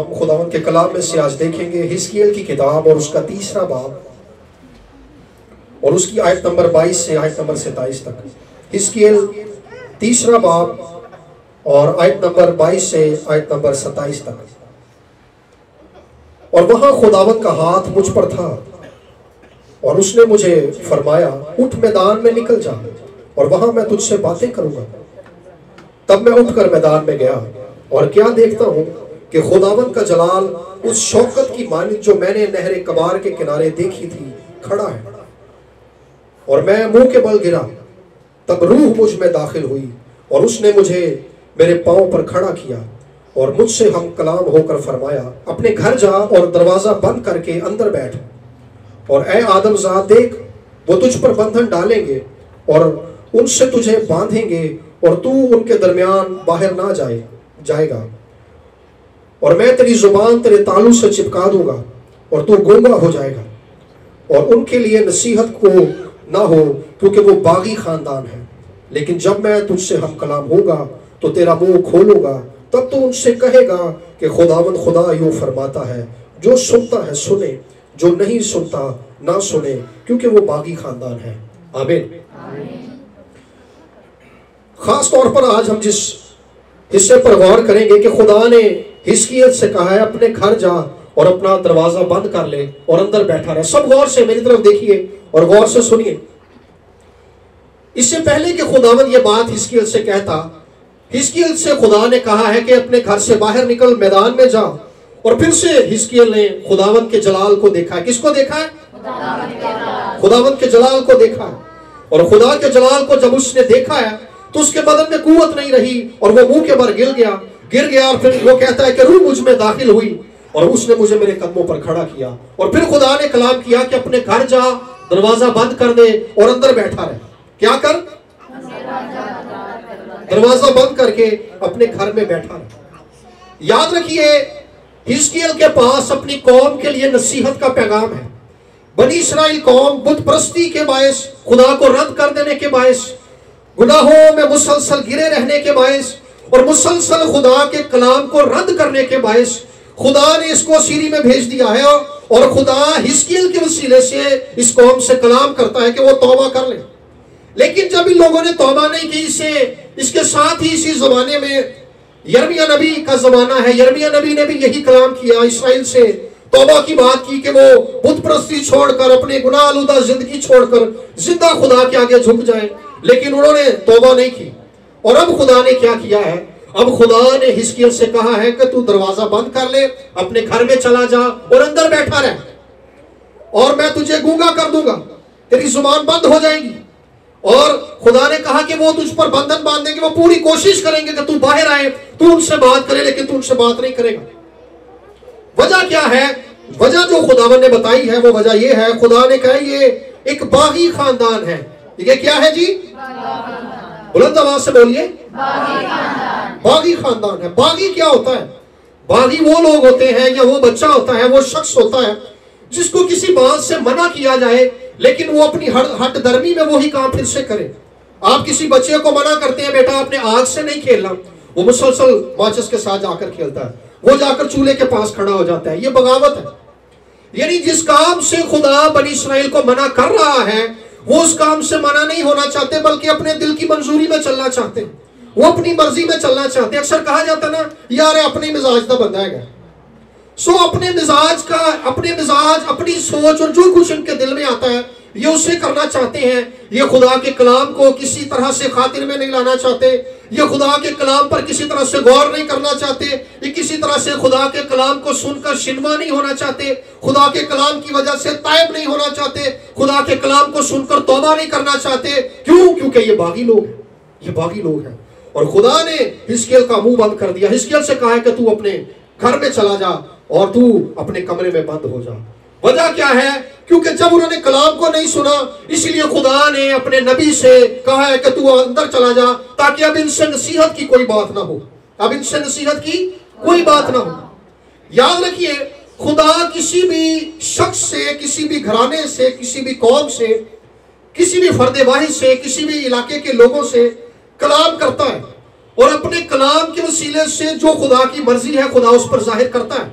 हम खुदावंद के कलाम में से आज देखेंगे हिजकिय्याह की किताब और उसका 3रा बाब और उसकी आयत नंबर 22 से आयत नंबर 27 तक। हिजकिय्याह 3रा बाब और आयत नंबर 22 से आयत नंबर 27 तक। और वहां खुदावंद का हाथ मुझ पर था और उसने मुझे फरमाया, उठ मैदान में निकल जा और वहां मैं तुझसे बातें करूंगा। तब मैं उठकर मैदान में गया और क्या देखता हूं कि खुदावंद का जलाल उस शौकत की मानित जो मैंने नहरे कबार के किनारे देखी थी खड़ा है। और मैं मुंह के बल गिरा, तब रूह मुझ में दाखिल हुई और उसने मुझे मेरे पांव पर खड़ा किया और मुझसे हम कलाम होकर फरमाया, अपने घर जा और दरवाजा बंद करके अंदर बैठ। और ए आदमजाद देख, वो तुझ पर बंधन डालेंगे और उनसे तुझे बांधेंगे और तू उनके दरमियान बाहर ना जाएगा। और मैं तेरी जुबान तेरे तालू से चिपका दूंगा और तू गूंगा हो जाएगा। और उनके लिए नसीहत को ना हो, क्योंकि वो बागी खानदान है। लेकिन जब मैं तुझसे हम कलाम होगा तो तेरा मुंह खोलूंगा, तब तो उनसे कहेगा कि खुदावंद खुदा यूं फरमाता है, जो सुनता है सुने, जो नहीं सुनता ना सुने, क्योंकि वो बागी खानदान है। आमीन। खास तौर पर आज हम जिस हिस्से पर गौर करेंगे कि खुदा ने हिजकिय्याह से कहा है, अपने घर जा और अपना दरवाजा बंद कर ले और अंदर बैठा रहे। सब गौर से मेरी तरफ देखिए और गौर से सुनिए। इससे पहले कि खुदावंद ये बात हिजकिय्याह से कहता, हिजकिय्याह से खुदा ने कहा है कि अपने घर से बाहर निकल, मैदान में जा। और फिर से हिजकिय्याह ने खुदावंद के जलाल को देखा है। किसको देखा है? खुदावंद के जलाल को देखा है। और खुदा के जलाल को जब उसने देखा है तो उसके बदन में कुव्वत नहीं रही और वो मुंह के बल गिर गया। और फिर वो कहता है कि रूह मुझ में दाखिल हुई और उसने मुझे मेरे कदमों पर खड़ा किया। और फिर खुदा ने कलाम किया कि अपने घर जा, दरवाजा बंद कर दे और अंदर बैठा रहे। क्या कर? दरवाजा बंद करके अपने घर में बैठा रहे। याद रखिए, हिजकिय्याह के पास अपनी कौम के लिए नसीहत का पैगाम है। बनी इस्राएल कौम बुत परस्ती के बायस, खुदा को रद्द कर देने के बायस, गुनाहों में मुसलसल गिरे रहने के बायस और मुसलसल खुदा के कलाम को रद्द करने के बायस खुदा ने इसको सीरी में भेज दिया है। और खुदा हिजकिय्याह के वसीले से इस कौम से कलाम करता है कि वो तौबा कर ले। लेकिन जब इन लोगों ने तौबा नहीं की, इसके साथ ही इसी जमाने में यिर्मयाह नबी का जमाना है। यिर्मयाह नबी ने भी यही कलाम किया, इसराइल से तौबा की बात की कि वो बुत परस्ती छोड़कर, अपने गुनाह आलूदा जिंदगी छोड़कर जिंदा खुदा के आगे झुक जाएं। लेकिन उन्होंने तौबा नहीं की। और अब खुदा ने क्या किया है? अब खुदा ने हिजकिय्याह से कहा है कि तू दरवाजा बंद कर ले, अपने घर में चला जा और अंदर बैठा रह और मैं तुझे गूंगा कर दूंगा, तेरी जुबान बंद हो जाएगी। और खुदा ने कहा कि वो तुझ पर बंधन बांधेंगे, वो पूरी कोशिश करेंगे कि तू बाहर आए, तू उनसे बात करे, लेकिन तू उनसे बात नहीं करेगा। वजह क्या है? वजह जो खुदावन ने बताई है वो वजह ये है, खुदा ने कहा ये एक बागी खानदान है। ये क्या है जी? बुलंद आवाज से बोलिए, बागी खानदान है। बागी क्या होता है? बागी वो लोग होते हैं या वो बच्चा होता है, वो शख्स होता है जिसको किसी बात से मना किया जाए लेकिन वो अपनी हट दर्मी में वही काम फिर से करे। आप किसी बच्चे को मना करते हैं, बेटा आपने आग से नहीं खेलना, वो मुसलसल माचिस के साथ जाकर खेलता है, वो जाकर चूल्हे के पास खड़ा हो जाता है। ये बगावत है। यानी जिस काम से खुदा बनी इस्राएल को मना कर रहा है वो उस काम से मना नहीं होना चाहते, बल्कि अपने दिल की मंजूरी में चलना चाहते हैं, वो अपनी मर्जी में चलना चाहते हैं। अक्सर कहा जाता ना, यार अपने मिजाज का बंदा है। अपने मिजाज, अपनी सोच और जो कुछ इनके दिल में आता है ये उसे करना चाहते हैं। ये खुदा के कलाम को किसी तरह से खातिर में नहीं लाना चाहते, ये खुदा के कलाम पर किसी तरह से गौर नहीं करना चाहते, ये किसी तरह से खुदा के कलाम को सुनकर शिनवा नहीं होना चाहते, खुदा के कलाम की वजह से तायब नहीं होना चाहते, खुदा के कलाम को सुनकर तौबा नहीं करना चाहते। क्यों? क्योंकि ये बागी लोग हैं, ये बागी लोग हैं। और खुदा ने हिजकिय्याह का मुंह बंद कर दिया। हिजकिय्याह से कहा है कि तू अपने घर में चला जा और तू अपने कमरे में बंद हो जा। वजह क्या है? क्योंकि जब उन्होंने कलाम को नहीं सुना, इसलिए खुदा ने अपने नबी से कहा है कि तू अंदर चला जा, ताकि अब इनसे नसीहत की कोई बात ना हो, अब इनसे नसीहत की कोई बात ना हो। याद रखिए, खुदा किसी भी शख्स से, किसी भी घराने से, किसी भी कौम से, किसी भी फर्द वाहिद से, किसी भी इलाके के लोगों से कलाम करता है और अपने कलाम के वसीले से जो खुदा की मर्जी है खुदा उस पर जाहिर करता है।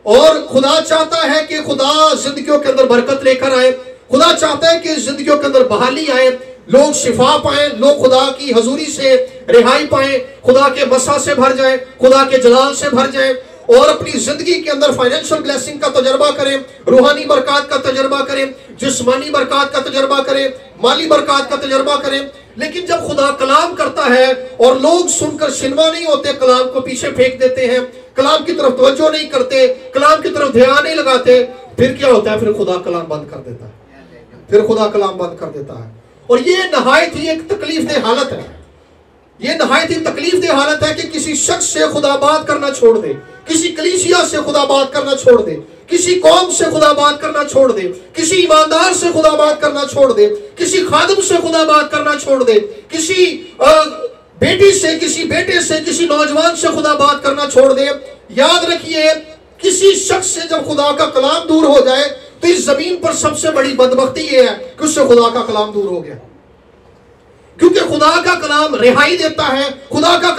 और खुदा चाहता है कि खुदा जिंदगियों के अंदर बरकत लेकर आए, खुदा चाहता है कि जिंदगियों के अंदर बहाली आए, लोग शिफा पाए, लोग खुदा की हजूरी से रिहाई पाए, खुदा के मसा से भर जाए, खुदा के जलाल से भर जाए और अपनी जिंदगी के अंदर फाइनेंशियल ब्लेसिंग का तजर्बा करें, रूहानी बरकत का तजर्बा करें, जिस्मानी बरकत का तजर्बा करें, माली बरकत का तजर्बा करें। लेकिन जब खुदा कलाम करता है और लोग सुनकर शिनवा नहीं होते, कलाम को पीछे फेंक देते हैं, कलाम की तरफ तवज्जो नहीं करते, कलाम की तरफ ध्यान नहीं लगाते, फिर क्या होता है? फिर खुदा कलाम बंद कर देता है, फिर खुदा कलाम बंद कर देता है। और ये नहायत ही एक तकलीफदेह हालत है, ये नहायत ही तकलीफदेह हालत है कि किसी शख्स से खुदा बात करना छोड़ दे, किसी कलीसिया से खुदा बात करना छोड़ दे, किसी कौम से खुदा बात करना छोड़ दे, किसी ईमानदार से खुदा बात करना छोड़ दे, किसी खादिम से खुदा बात करना छोड़ दे, किसी बेटी से, किसी बेटे से, किसी नौजवान से खुदा बात करना छोड़ दे। याद रखिए, किसी शख्स से जब खुदा का कलाम दूर हो जाए तो इस जमीन पर सबसे बड़ी बदबख्ती यह है कि उससे खुदा का कलाम दूर हो गया, क्योंकि खुदा का कलाम रिहाई देता है, खुदा का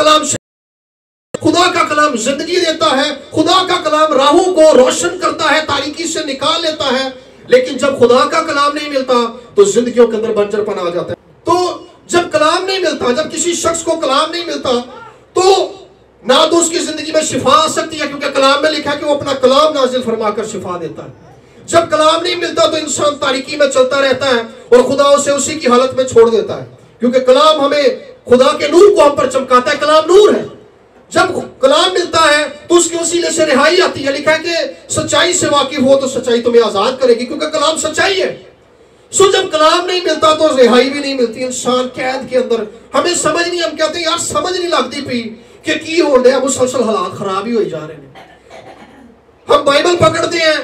कलाम जिंदगी देता है, खुदा का कलाम राहों को रोशन करता है, तारीकी से निकाल लेता है। लेकिन जब खुदा का कलाम नहीं मिलता तो जिंदगियों के अंदर बंजरपन आ जाता है। तो जब कलाम नहीं मिलता, जब किसी शख्स को कलाम नहीं मिलता तो ना तो उसकी जिंदगी में शिफा आ सकती है, क्योंकि कलाम में लिखा है कि वो अपना कलाम नाजिल फरमाकर शिफा देता है। जब कलाम नहीं मिलता तो इंसान तारीकी में चलता रहता है और खुदा उसे उसी की हालत में छोड़ देता है, क्योंकि कलाम हमें खुदा के नूर को हम पर चमकाता है, कलाम नूर है। जब कलाम मिलता है तो उसके वसीले से रिहाई आती है। लिखा है कि सच्चाई से वाकिफ हो तो सच्चाई तुम्हें आजाद करेगी, क्योंकि कलाम सच्चाई है। सो जब कलाम नहीं मिलता तो रिहाई भी नहीं मिलती, इंसान कैद के अंदर, हमें समझ नहीं, हम कहते हैं यार समझ नहीं लगती पी कि की हो रहा है, मुसलसल हालात खराब ही हो जा रहे हैं। हम बाइबल पकड़ते हैं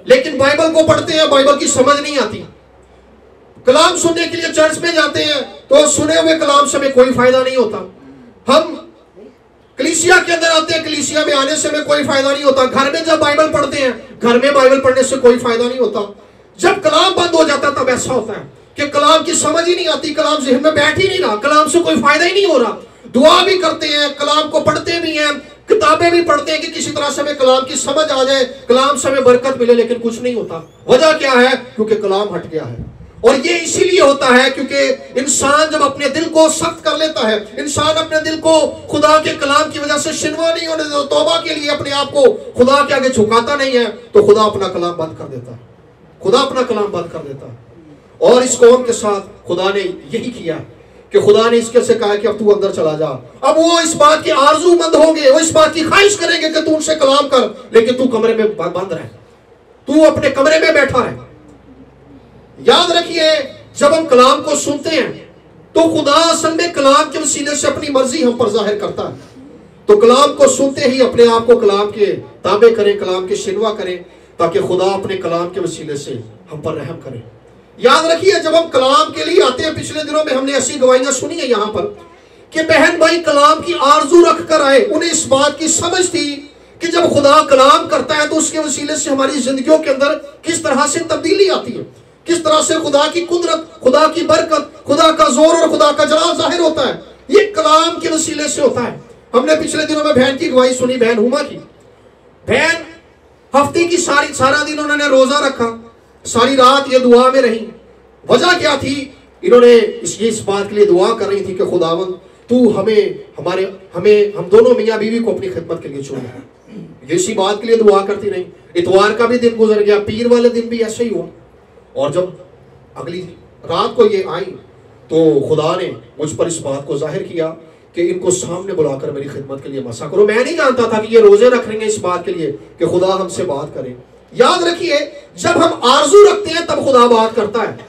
लेकिन बाइबल को पढ़ते हैं, बाइबल की समझ नहीं आती। कलाम सुनने के लिए चर्च में जाते हैं तो सुने हुए कलाम से हमें कोई फायदा नहीं होता। हम कलीसिया के अंदर आते हैं, कलीसिया में आने से हमें कोई फायदा नहीं होता। घर में जब बाइबल पढ़ते हैं, घर में बाइबल पढ़ने से कोई फायदा नहीं होता। जब कलाम बंद हो जाता है तब ऐसा होता है कि कलाम की समझ ही नहीं आती, कलाम ज़हन में बैठ ही नहीं रहा, कलाम से कोई फायदा ही नहीं हो रहा। दुआ भी करते हैं, कलाम को पढ़ते भी हैं, किताबें भी पढ़ते हैं कि किसी तरह से हमें कलाम की समझ आ जाए, कलाम से हमें बरकत मिले, लेकिन कुछ नहीं होता। वजह क्या है? क्योंकि कलाम हट गया है। और ये इसीलिए होता है क्योंकि इंसान जब अपने दिल को सख्त कर लेता है, इंसान अपने दिल को खुदा के कलाम की वजह से शिनवा नहीं होने देता, तौबा के लिए अपने आप को खुदा के आगे झुकाता नहीं है, तो खुदा अपना कलाम बंद कर देता है, खुदा अपना कलाम बंद कर देता है। और इस कौम के साथ खुदा ने यही किया कि खुदा ने इसके से कहा कि अब तू अंदर चला जा। अब वो इस बात के आरजूमंद होंगे, वो इस बात की ख्वाहिश करेंगे कि तू उनसे कलाम कर, लेकिन तू कमरे में बंद रहे, तू अपने कमरे में बैठा रहे। याद रखिए, जब हम कलाम को सुनते हैं तो खुदा असल में कलाम के वसीले से अपनी मर्जी हम पर जाहिर करता है। तो कलाम को सुनते ही अपने आप को कलाम के ताबे करें, कलाम के शिनवा करें, ताकि खुदा अपने कलाम के वसीले से हम पर रहम करे। याद रखिए, जब हम कलाम के लिए आते हैं, पिछले दिनों में हमने ऐसी गवाहियां सुनी है यहाँ पर कि बहन भाई कलाम की आरजू रख कर आए। उन्हें इस बात की समझ थी कि जब खुदा कलाम करता है तो उसके वसीले से हमारी जिंदगियों के अंदर किस तरह से तब्दीली आती है, किस तरह से खुदा की कुदरत, खुदा की बरकत, खुदा का जोर और खुदा का जलाल जाहिर होता है। ये कलाम के वसीले से होता है। हमने पिछले दिनों में बहन की गवाही सुनी, बहन हुमा की। बहन हफ्ते की सारा दिन उन्होंने रोजा रखा, सारी रात ये दुआ में रही। वजह क्या थी? इन्होंने इस बात के लिए दुआ कर रही थी कि खुदावंद तू हम दोनों मियाँ बीवी को अपनी खिदमत के लिए चुन। ये इसी बात के लिए दुआ करती रही। इतवार का भी दिन गुजर गया, पीर वाले दिन भी ऐसे ही हुआ। और जब अगली रात को ये आई तो खुदा ने मुझ पर इस बात को जाहिर किया कि इनको सामने बुलाकर मेरी खिदमत के लिए मसा करो। मैं नहीं जानता था कि ये रोजे रख रहे हैं इस बात के लिए कि खुदा हमसे बात करे। याद रखिए, जब हम आरजू रखते हैं तब खुदा बात करता है।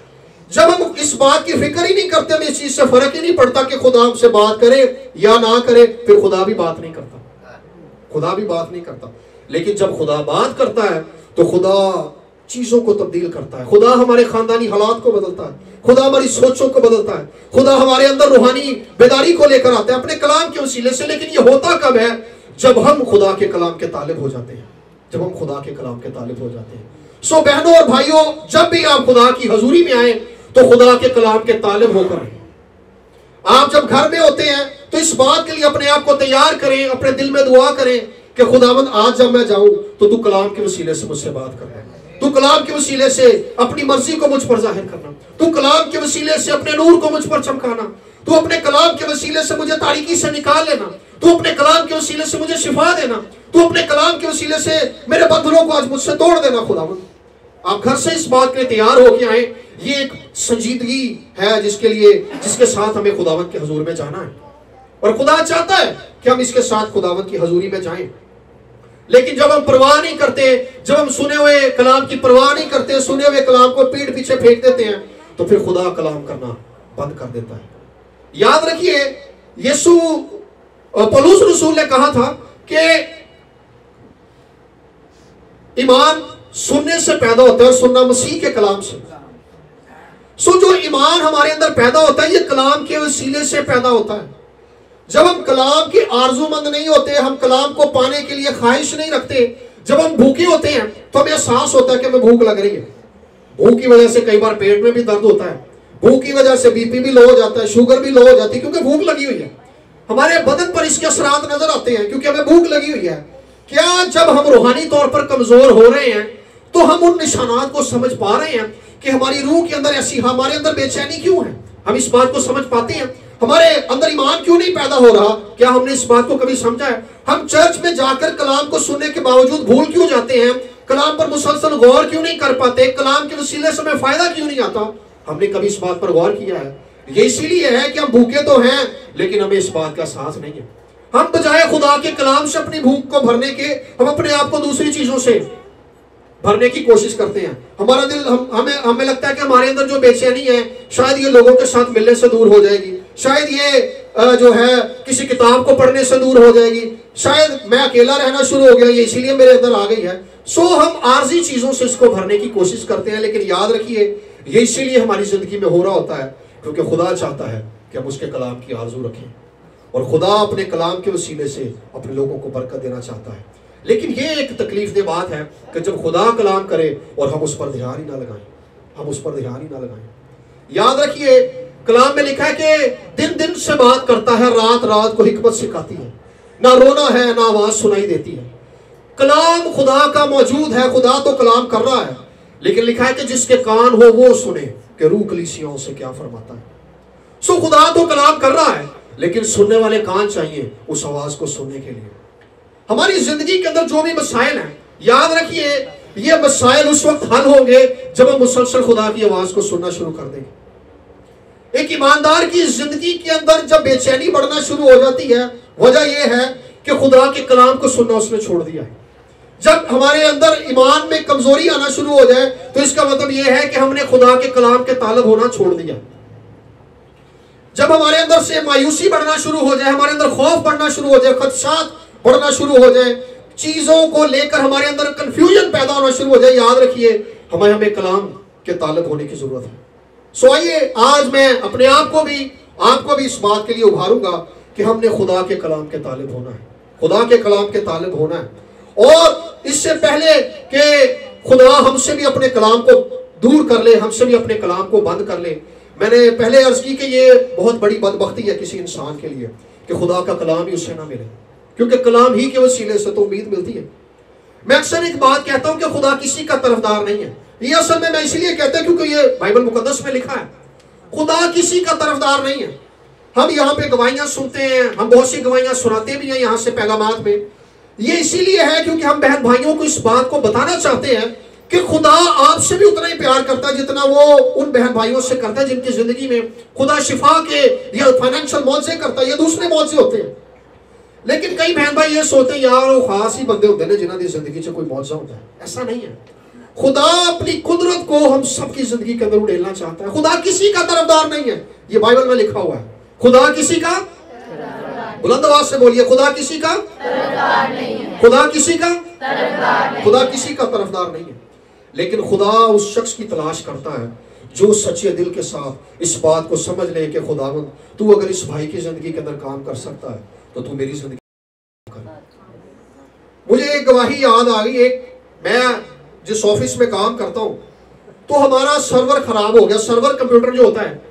जब हम इस बात की फिक्र ही नहीं करते, हमें इस चीज से फर्क ही नहीं पड़ता कि खुदा हमसे बात करे या ना करे, फिर खुदा भी बात नहीं करता, खुदा भी बात नहीं करता। लेकिन जब खुदा बात करता है तो खुदा चीजों को तब्दील करता है। खुदा हमारे खानदानी हालात को बदलता है, खुदा हमारी सोचों को बदलता है, खुदा हमारे अंदर रूहानी बेदारी को लेकर आता है अपने कलाम के वसीले से। लेकिन ये होता कब है? जब हम खुदा के कलाम के तालिब हो जाते हैं, जब हम खुदा के कलाम के तालिब हो जाते हैं। सो बहनों और भाइयों, जब भी आप खुदा की हजूरी में आए तो खुदा के कलाम के तालिब होकर आए। आप जब घर में होते हैं तो इस बात के लिए अपने आप को तैयार करें, अपने दिल में दुआ करें कि खुदावंद आज जब मैं जाऊं तो तू कलाम के वसीले से मुझसे बात करना, तू कलाम के वसीले से अपनी मर्जी को मुझ पर जाहिर करना, तू कलाम के वसीले से अपने नूर को मुझ पर चमकाना, तू अपने कलाम के वसीले से मुझे तारीकी से निकाल लेना, तू अपने कलाम के वसीले से मुझे शिफा देना, तू अपने कलाम के वसीले से मेरे बंधनों को आज मुझसे तोड़ देना। खुदावंद आप घर से इस बात के लिए तैयार होके आए। ये एक संजीदगी है जिसके साथ हमें खुदावंद के हजूर में जाना है, और खुदा चाहता है कि हम इसके साथ खुदावंद की हजूरी में जाएं। लेकिन जब हम परवाह नहीं करते, जब हम सुने हुए कलाम की परवाह नहीं करते, सुने हुए कलाम को पीठ पीछे फेंक देते हैं, तो फिर खुदा कलाम करना बंद कर देता है। याद रखिए, यीशु पौलुस रसूल ने कहा था कि ईमान सुनने से पैदा होता है, सुनना मसीह के कलाम से। जो ईमान हमारे अंदर पैदा होता है, ये कलाम के वसीले से पैदा होता है। जब हम कलाम के आरजूमंद नहीं होते, हम कलाम को पाने के लिए ख्वाहिश नहीं रखते, जब हम भूखे होते हैं तो हमें एहसास होता है कि हमें भूख लग रही है। भूख की वजह से कई बार पेट में भी दर्द होता है, भूख की वजह से बीपी भी लो हो जाता है, शुगर भी लो हो जाती है, क्योंकि भूख लगी हुई है। हमारे बदन पर इसके असरात नजर आते हैं क्योंकि हमें भूख लगी हुई है। क्या जब हम रूहानी तौर पर कमजोर हो रहे हैं तो हम उन निशानात को समझ पा रहे हैं कि हमारी रूह के अंदर ऐसी, हमारे अंदर बेचैनी क्यों है? हम इस बात को समझ पाते हैं, हमारे अंदर ईमान क्यों नहीं पैदा हो रहा? क्या हमने इस बात को कभी समझा है? हम चर्च में जाकर कलाम को सुनने के बावजूद भूल क्यों जाते हैं? कलाम पर मुसलसल गौर क्यों नहीं कर पाते? कलाम के वसीले से हमें फायदा क्यों नहीं आता? हमने कभी इस बात पर गौर किया है? ये इसीलिए है कि हम भूखे तो हैं लेकिन हमें इस बात का एहसास नहीं है। हम बजाय खुदा के कलाम से अपनी भूख को भरने के, हम अपने आप को दूसरी चीजों से भरने की कोशिश करते हैं। हमारा दिल हमें लगता है कि हमारे अंदर जो बेचैनी है शायद ये लोगों के साथ मिलने से दूर हो जाएगी, शायद ये जो है किसी किताब को पढ़ने से दूर हो जाएगी, शायद मैं अकेला रहना शुरू हो गया, ये इसीलिए मेरे अंदर आ गई है। हम आर्जी चीजों से इसको भरने की कोशिश करते हैं। लेकिन याद रखिए, ये इसीलिए हमारी जिंदगी में हो रहा होता है क्योंकि खुदा चाहता है कि हम उसके कलाम की आरजू रखें, और खुदा अपने कलाम के वसीले से अपने लोगों को बरकत देना चाहता है। लेकिन ये एक तकलीफ दे बात है कि जब खुदा कलाम करे और हम उस पर ध्यान ही ना लगाएं, हम उस पर ध्यान ही ना लगाएं। याद रखिए, कलाम में लिखा है कि दिन दिन से बात करता है, रात रात को हिकमत सिखाती है, ना रोना है ना आवाज सुनाई देती है। कलाम खुदा का मौजूद है, खुदा तो कलाम कर रहा है, लेकिन लिखा है कि जिसके कान हो वो सुने कि रूह कलीसियाओं से क्या फरमाता है। खुदा तो कलाम कर रहा है, लेकिन सुनने वाले कान चाहिए उस आवाज को सुनने के लिए। हमारी जिंदगी के अंदर जो भी मसाइल हैं, याद रखिए, ये मसाइल उस वक्त हल होंगे जब हम मुसलसल खुदा की आवाज को सुनना शुरू कर देंगे। एक ईमानदार की जिंदगी के अंदर जब बेचैनी बढ़ना शुरू हो जाती है, वजह यह है कि खुदा के कलाम को सुनना उसने छोड़ दिया है। जब हमारे अंदर ईमान में कमजोरी आना शुरू हो जाए तो इसका मतलब यह है कि हमने खुदा के कलाम के तालब होना छोड़ दिया। जब हमारे अंदर से मायूसी बढ़ना शुरू हो जाए, हमारे अंदर खौफ बढ़ना शुरू हो जाए, खदशात बढ़ना शुरू हो जाए, चीजों को लेकर हमारे अंदर कंफ्यूजन पैदा होना शुरू हो जाए, याद रखिए हमें कलाम के तालब होने की जरूरत है। आइए आज मैं अपने आपको भी इस बात के लिए उभारूंगा कि हमने खुदा के कलाम के तालिब होना है, खुदा के कलाम के तालिब होना है। और इससे पहले कि खुदा हमसे भी अपने कलाम को दूर कर ले, हमसे भी अपने कलाम को बंद कर ले, मैंने पहले अर्ज की कि ये बहुत बड़ी बदबख्ती है किसी इंसान के लिए कि खुदा का कलाम ही उससे ना मिले, क्योंकि कलाम ही के वसीले से तो उम्मीद मिलती है। मैं अक्सर एक बात कहता हूं कि खुदा किसी का तरफदार नहीं है। ये असल में मैं इसलिए कहता हूं क्योंकि ये बाइबल मुकद्दस में लिखा है, खुदा किसी का तरफदार नहीं है। हम यहाँ पे गवाहियां सुनते हैं, हम बहुत सी गवाहियां सुनाते भी हैं यहाँ से पैगामात में। ये इसीलिए है क्योंकि हम बहन भाइयों को इस बात को बताना चाहते हैं कि खुदा आपसे भी उतना ही प्यार करता है जितना वो उन बहन भाइयों से करता है जिनकी जिंदगी में खुदा शिफा के या फाइनेंशियल मौजे करता है या दूसरे मौजे होते हैं। लेकिन कई बहन भाई ये सोचते हैं यार वो खास ही बंदे होते हैं जिन्हों की जिंदगी से कोई मौजा होता है। ऐसा नहीं है। खुदा अपनी कुदरत को हम सबकी जिंदगी के अंदर उड़ेलना चाहता है। खुदा किसी का तरफदार नहीं है, ये बाइबल में लिखा हुआ है। खुदा किसी का, बुलंद आवाज से बोलिए, खुदा किसी का तरफदार नहीं है, खुदा किसी का तरफदार नहीं, खुदा किसी का तरफदार नहीं है। लेकिन खुदा उस शख्स की तलाश करता है जो सच्चे दिल के साथ इस बात को समझ ले कि खुदावंद तू अगर इस भाई की जिंदगी के अंदर काम कर सकता है तो तू मेरी जिंदगी कर। मुझे एक गवाही याद आ गई। एक मैं जिस ऑफिस में काम करता हूं तो हमारा सर्वर खराब हो गया। सर्वर कंप्यूटर जो होता है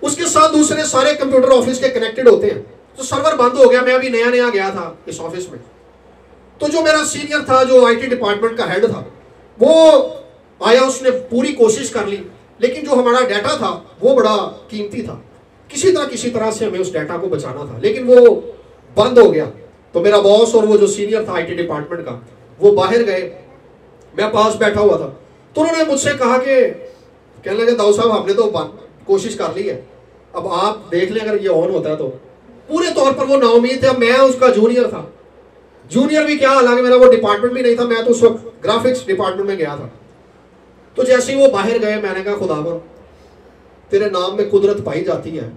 उसके साथ दूसरे सारे कंप्यूटर ऑफिस के कनेक्टेड होते हैं। तो सर्वर बंद हो गया, मैं अभी नया नया गया था इस ऑफिस में। तो जो मेरा सीनियर था, जो आईटी डिपार्टमेंट का हेड था, वो आया, उसने पूरी कोशिश कर ली, लेकिन जो हमारा डाटा था वो बड़ा कीमती था। किसी तरह से हमें उस डाटा को बचाना था, लेकिन वो बंद हो गया। तो मेरा बॉस और वो जो सीनियर था आईटी डिपार्टमेंट का, वो बाहर गए, मैं पास बैठा हुआ था। तो उन्होंने मुझसे कहा कि, कहने लगे दाऊद साहब हमने तो कोशिश कर ली है, अब आप देख लें अगर ये ऑन होता है तो। पूरे तौर पर वो नाउमीद थे। मैं उसका जूनियर था, जूनियर भी क्या, हालांकि मेरा वो डिपार्टमेंट भी नहीं था, मैं तो उस वक्त ग्राफिक्स डिपार्टमेंट में गया था। तो जैसे ही वो बाहर गए, मैंने कहा खुदावन तेरे नाम में कुदरत पाई जाती है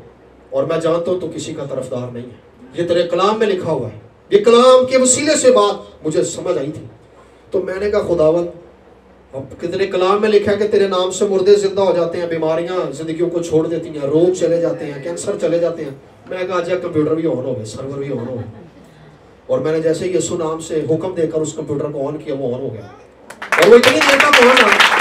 और मैं जानता हूं तो किसी का तरफदार नहीं है, ये तेरे कलाम में लिखा हुआ है। ये कलाम के वसीले से बात मुझे समझ आई थी। तो मैंने कहा खुदावन अब तेरे कलाम में लिखा है कि तेरे नाम से मुर्दे जिंदा हो जाते हैं, बीमारियां जिंदगियों को छोड़ देती हैं, रोग चले जाते हैं, कैंसर चले जाते हैं। मैं कहा आज कंप्यूटर भी ऑन हो गए, सर्वर भी ऑन हो गए। और मैंने जैसे ही यीशु नाम से हुक्म देकर उस कंप्यूटर को ऑन किया, वो ऑन हो गया। और वो इतनी देर तक ऑन रहा,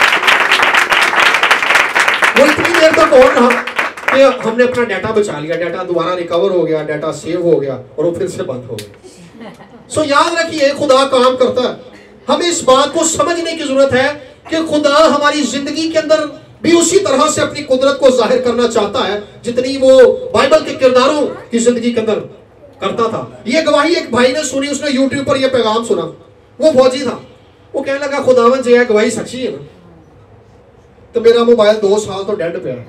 कि हमने अपना डाटा बचा लिया, डाटा दोबारा रिकवर हो गया, डाटा सेव हो गया और वो फिर से बंद हो गया। सो याद रखिए खुदा काम करता है। हमें इस बात को समझने की जरूरत है कि खुदा हमारी जिंदगी के अंदर भी उसी तरह से अपनी कुदरत को जाहिर करना चाहता है जितनी वो बाइबल के किरदारों की जिंदगी के अंदर करता था। ये गवाही एक भाई ने सुनी, उसने यूट्यूब पर यह पैगाम सुना। वो फौजी था, वो कहने लगा खुदावन जी गवाही सच्ची है ना। तो मेरा मोबाइल 2 साल तो डेड पे है,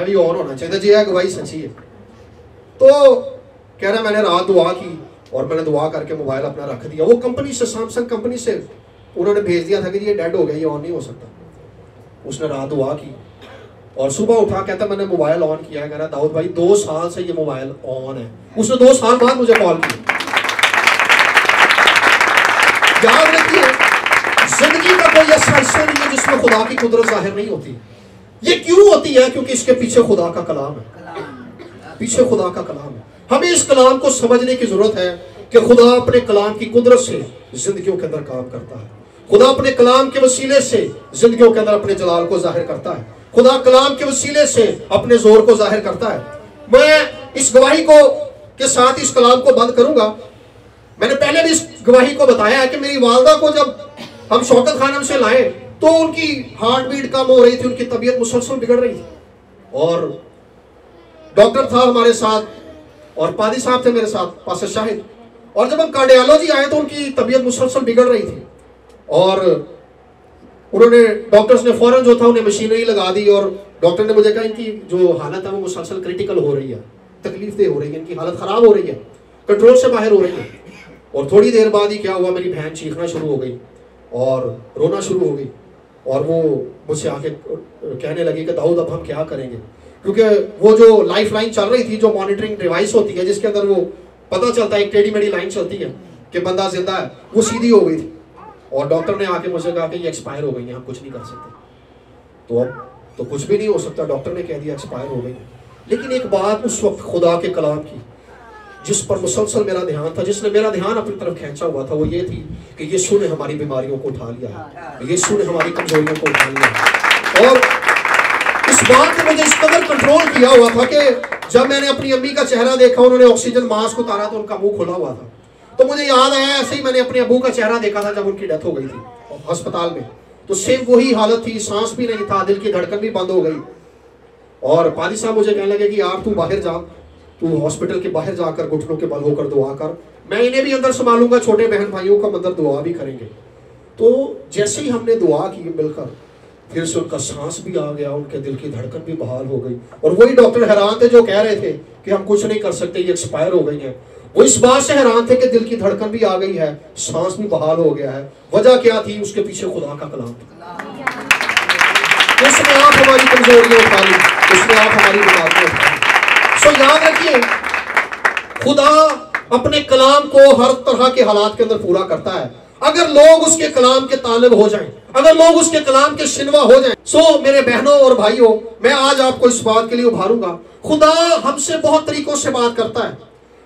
भी ऑन होना चाहिए जी, गवाही सच्ची है। तो कह रहा मैंने रात दुआ की और मैंने दुआ करके मोबाइल अपना रख दिया। वो कंपनी से, सैमसंग कंपनी से उन्होंने भेज दिया था कि ये डेड हो गया, ये ऑन नहीं हो सकता। उसने रात दुआ की और सुबह उठा, कहता मैंने मोबाइल ऑन किया है। कह रहा दाऊद भाई 2 साल से ये मोबाइल ऑन है। उसने 2 साल बाद मुझे कॉल किया। याद रखिए जिंदगी का कोई ऐसा हिस्सा नहीं है जिसमें खुदा की कुदरत जाहिर नहीं होती। ये क्यों होती है? क्योंकि इसके पीछे खुदा का कलाम है, पीछे खुदा का कलाम है। हमें इस कलाम को समझने की जरूरत है कि खुदा अपने कलाम की कुदरत से जिंदगियों के अंदर काम करता है। खुदा अपने कलाम के वसीले से जिंदगियों के अंदर अपने जलाल को जाहिर करता है। खुदा कलाम के वसीले से अपने जोर को जाहिर करता है। मैं इस गवाही को के साथ इस कलाम को बंद करूंगा। मैंने पहले भी इस गवाही को बताया है कि मेरी वालदा को जब हम शौकत खानम से लाए तो उनकी हार्ट बीट कम हो रही थी, उनकी तबीयत मुसलसल बिगड़ रही थी। और डॉक्टर था हमारे साथ और पादी साहब थे मेरे साथ, पास्टर शाहिद। और जब हम कार्डियोलॉजी आए तो उनकी तबीयत मुसलसल बिगड़ रही थी और उन्होंने, डॉक्टर्स ने फौरन जो था उन्हें मशीनरी लगा दी और डॉक्टर ने मुझे कहा इनकी जो हालत है वो मुसलसल क्रिटिकल हो रही है, तकलीफदेह हो रही है, इनकी हालत खराब हो रही है, कंट्रोल से बाहर हो रही है। और थोड़ी देर बाद ही क्या हुआ, मेरी बहन चीखना शुरू हो गई और रोना शुरू हो गई और वो मुझसे आके कहने लगी कि दाऊद अब हम क्या करेंगे, क्योंकि वो जो लाइफ लाइन चल रही थी, जो मॉनिटरिंग डिवाइस होती है जिसके अंदर वो पता चलता है, एक टेढ़ी मेढ़ी लाइन चलती है कि बंदा जिंदा है, वो सीधी हो गई थी। और डॉक्टर ने आके मुझे कहा कि ये एक्सपायर हो गई है, हम कुछ नहीं कर सकते। तो अब तो कुछ भी नहीं हो सकता, डॉक्टर ने कह दिया एक्सपायर हो गई। लेकिन एक बात उस वक्त खुदा के कलाम की जिस पर मुसलसल मेरा ध्यान था, जिसने मेरा ध्यान अपनी तरफ खींचा हुआ था, वो ये थी कि यीशु ने हमारी बीमारियों को उठा लिया है, यीशु ने हमारी कमजोरियों को उठा लिया है। और इस बात ने मुझे इस कदर कंट्रोल किया हुआ था कि जब मैंने अपनी अम्मी का चेहरा देखा, उन्होंने ऑक्सीजन मास्क उतारा तो उनका मुंह खुला हुआ था, तो मुझे याद आया ऐसे ही मैंने अपने अबू का चेहरा देखा था जब उनकी डेथ हो गई थी अस्पताल में। तो सेम वही हालत थी, सांस भी नहीं था, दिल की धड़कन भी बंद हो गई। और पादी साहब मुझे कहने लगे कि यार तू बाहर जा, तू हॉस्पिटल के बाहर जाकर घुटनों के बल होकर दुआ कर, मैं इन्हें भी अंदर संभालूंगा, छोटे बहन भाइयों का अंदर दुआ भी करेंगे। तो जैसे ही हमने दुआ की मिलकर, फिर से उनका सांस भी आ गया, उनके दिल की धड़कन भी बहाल हो गई। और वही डॉक्टर हैरान थे जो कह रहे थे कि हम कुछ नहीं कर सकते, ये एक्सपायर हो गई है, वो इस बात से हैरान थे कि दिल की धड़कन भी आ गई है, सांस भी बहाल हो गया है। वजह क्या थी? उसके पीछे खुदा का कलाम था। उसने आप हमारी कमजोरियां उठा ली, उसने आप हमारी बीमारियां उठा ली। सो याद रखिए खुदा अपने कलाम को हर तरह के हालात के अंदर पूरा करता है, अगर लोग उसके कलाम के तालिब हो जाएं, अगर लोग उसके कलाम के शिनवा हो जाएं। सो मेरे बहनों और भाइयों, मैं आज आपको इस बात के लिए उभारूंगा, खुदा हमसे बहुत तरीकों से बात करता है।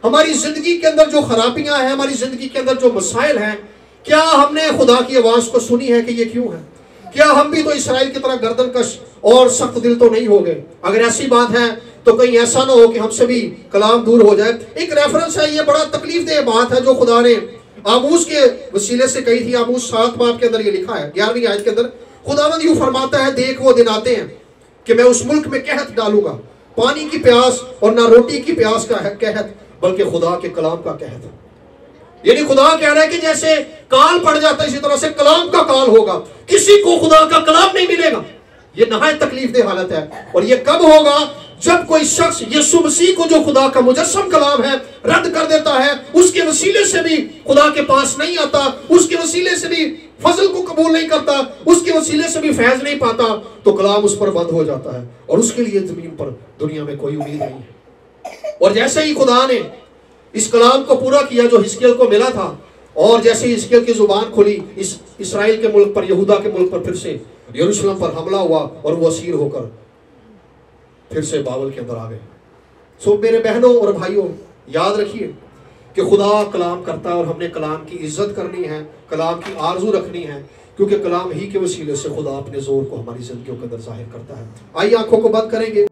हमारी जिंदगी के अंदर जो खराबियां हैं, हमारी जिंदगी के अंदर जो मसाइल हैं, क्या हमने खुदा की आवाज को सुनी है कि ये क्यों है? क्या हम भी तो इसराइल की तरह गर्दन कश और सख्त दिल तो नहीं हो गए? अगर ऐसी बात है तो कहीं ऐसा ना हो कि हमसे भी कलाम दूर हो जाए। एक रेफरेंस है, ये बड़ा तकलीफ देह बात है जो खुदा ने आमूस के वसीले से कही थी। आमूस 7 बाब के अंदर ये लिखा है, 11वीं आयत के अंदर खुदावंद यूं फरमाता है, देख वो दिन आते हैं कि मैं उस मुल्क में कहत डालूंगा, पानी की प्यास और ना रोटी की प्यास का है कहत, बल्कि खुदा के कलाम का कहत। यानी खुदा कह रहा है कि जैसे काल पड़ जाता है इसी तरह से कलाम का काल होगा, किसी को खुदा का कलाम नहीं मिलेगा। ये नहायत तकलीफ दे हालत है। और ये कब होगा? जब कोई शख्स यीशु मसीह को जो खुदा का मुजस्सम कलाम है रद्द कर देता है, उसके वसीले से भी खुदा के पास नहीं आता, उसके वसीले से भी फजल को कबूल नहीं करता, उसके वसीले से भी फैज नहीं पाता, तो कलाम उस पर बंद हो जाता है और उसके लिए जमीन पर दुनिया में कोई उम्मीद नहीं है। और जैसे ही खुदा ने इस कलाम को पूरा किया जो हिजकिय्याह को मिला था, और जैसे ही हिजकिय्याह की जुबान खुली, इस इसराइल के मुल्क पर, यहूदा के मुल्क पर फिर से यरूशलेम पर हमला हुआ और वो असीर होकर फिर से बाबल के अंदर आ गए। सो मेरे बहनों और भाइयों, याद रखिए कि खुदा कलाम करता है और हमने कलाम की इज्जत करनी है, कलाम की आरजू रखनी है, क्योंकि कलाम ही के वसीले से खुदा अपने जोर को हमारी जिंदगियों के अंदर जाहिर करता है। आइए आंखों को बंद करेंगे।